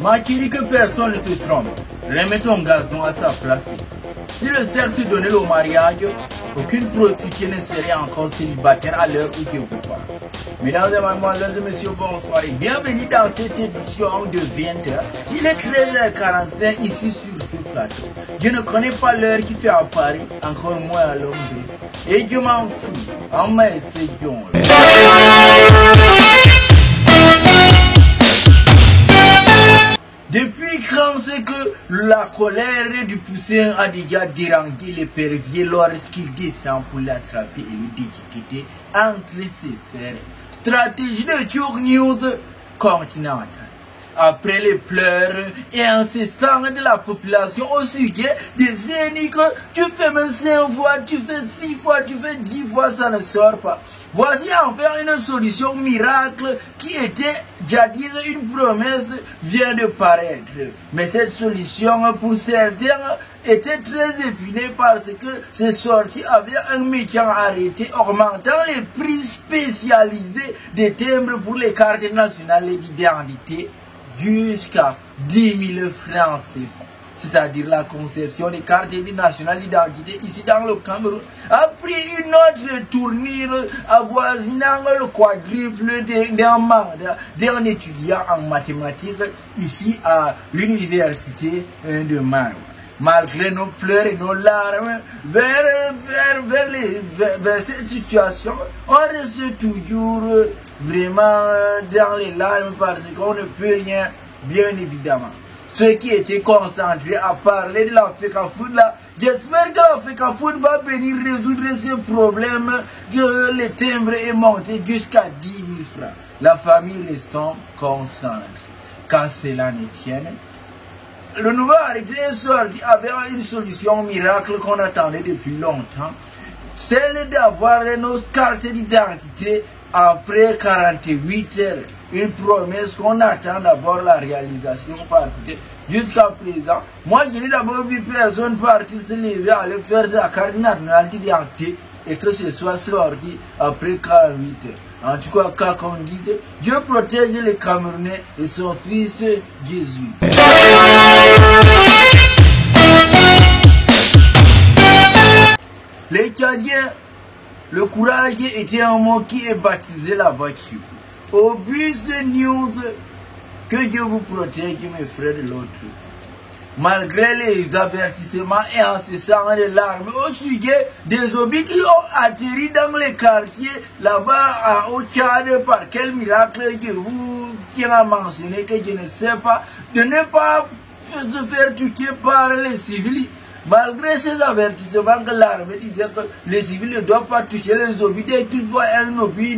Makiri, que personne ne te trompe. Remets ton gazon à sa place. Si le cerf se donnait au mariage, aucune prostituée ne serait encore célibataire à l'heure où je vous parle. Mesdames et mademoiselles et messieurs, bonsoir et bienvenue dans cette édition de 20h. Il est 13h45 ici sur ce plateau. Je ne connais pas l'heure qui fait à Paris, encore moins à Londres. Et je m'en fous, en maître John. Depuis quand c'est que la colère du poussin a déjà dérangé les perviers lorsqu'il descend pour l'attraper et le déchiqueter entre ses serres. Stratégie de Tube News continentale. Après les pleurs et incessants de la population au sujet des éniques, tu fais même 5 fois, tu fais 6 fois, tu fais 10 fois, ça ne sort pas. Voici enfin une solution miracle qui était jadis une promesse vient de paraître. Mais cette solution pour certains était très épinée parce que ces sorties avaient un méchant arrêté augmentant les prix spécialisés des timbres pour les cartes nationales d'identité jusqu'à 10 000 francs CFA. C'est-à-dire la conception des cartes nationales d'identité ici dans le Cameroun a pris une autre tournure avoisinant le quadruple d'un mandat d'un étudiant en mathématiques ici à l'université de Maroc. Malgré nos pleurs et nos larmes vers cette situation, on reste toujours vraiment dans les larmes parce qu'on ne peut rien, bien évidemment. Ceux qui étaient concentrés à parler de la FECAFOOT là, j'espère que la FECAFOOT va venir résoudre ce problème que le timbre est monté jusqu'à 10 000 francs. La famille restons concentrée. Qu'à cela ne tienne, le nouveau arrêté est sorti avec une solution miracle qu'on attendait depuis longtemps, celle d'avoir nos cartes d'identité après 48 heures. Une promesse qu'on attend d'abord la réalisation parce que jusqu'à présent, moi je n'ai d'abord vu personne partir se lever aller faire sa carte nationale d'identité et que ce soit sorti après 48 heures. En tout cas, quand on dit, Dieu protège les Camerounais et son fils Jésus. Les Tchadiens, le courage était un mot qui est baptisé la voiture. Au bus de news, que Dieu vous protège, mes frères de l'autre. Malgré les avertissements et incessants des larmes au sujet des obus qui ont atterri dans les quartiers là-bas au Tchad, par quel miracle que vous tiens à mentionner que je ne sais pas, de ne pas se faire tuer par les civils. Malgré ces avertissements que l'armée disait que les civils ne doivent pas toucher les obus dès qu'ils voient un obus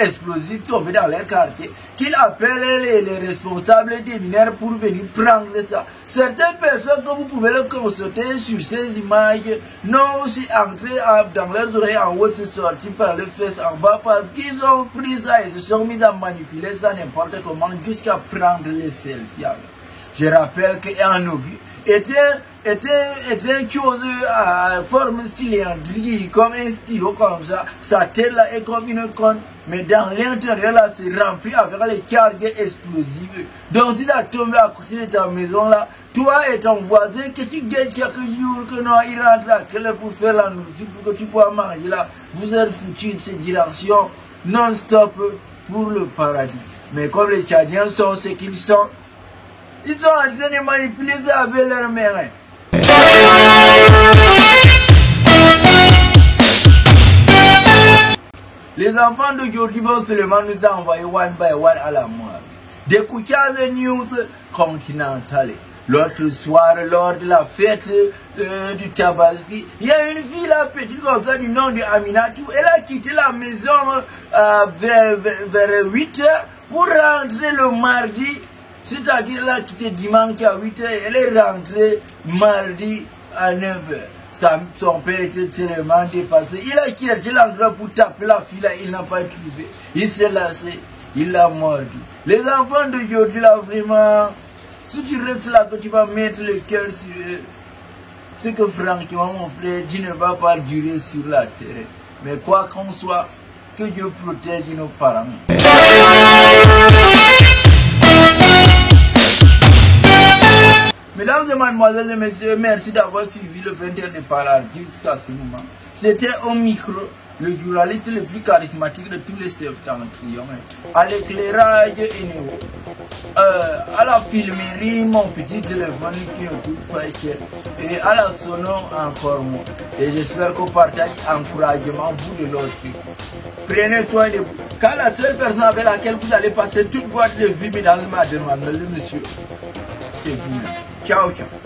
explosif tomber dans leur quartier, qu'ils appellent les responsables des mineurs pour venir prendre ça. Certaines personnes, comme vous pouvez le constater sur ces images, n'ont aussi entré dans leurs oreilles en haut, se sorti par les fesses en bas parce qu'ils ont pris ça et se sont mis à manipuler ça n'importe comment jusqu'à prendre les selfies. Je rappelle qu'un obus était une chose à forme cylindrique, comme un stylo comme ça. Sa tête là est comme une conne, mais dans l'intérieur là c'est rempli avec les charges explosives. Donc si ça tombe à côté de ta maison là, toi et ton voisin, que tu gagnes chaque jour, que non, il rentre là, que pour faire la nourriture, pour que tu puisses manger là, vous êtes foutus de cette direction non-stop pour le paradis. Mais comme les Tchadiens sont ce qu'ils sont, ils sont en train de manipuler ça avec leurs mains. Les enfants d'aujourd'hui vont seulement nous envoyer one by one à la mort. D'écouter les news continentales. L'autre soir, lors de la fête du Tabaski, il y a une fille là, petite comme ça, du nom de Aminatou. Elle a quitté la maison vers 8 h pour rentrer le mardi. C'est-à-dire là, quitté dimanche à 8 h, elle est rentrée mardi à 9 h. Son père était tellement dépassé. Il a cherché l'endroit pour taper la fille là, il n'a pas trouvé. Il s'est lassé, il l'a mordu. Les enfants d'aujourd'hui là, vraiment, si tu restes là, que tu vas mettre le cœur sur eux, c'est que franchement, mon frère, tu ne vas pas durer sur la terre. Mais quoi qu'on soit, Que Dieu protège nos parents. Mesdames et mademoiselles et messieurs, merci d'avoir suivi le 21 de Parler jusqu'à ce moment. C'était au micro, le journaliste le plus charismatique de tous les septentrions. À l'éclairage à la filmerie, mon petit téléphone qui ne coûte pas cher. Et à la sono encore moins. Et j'espère qu'on partage encouragement vous de l'autre. Prenez soin de vous. Car la seule personne avec laquelle vous allez passer toute votre vie, mesdames et mademoiselles, monsieur, c'est vous. Ciao, ciao.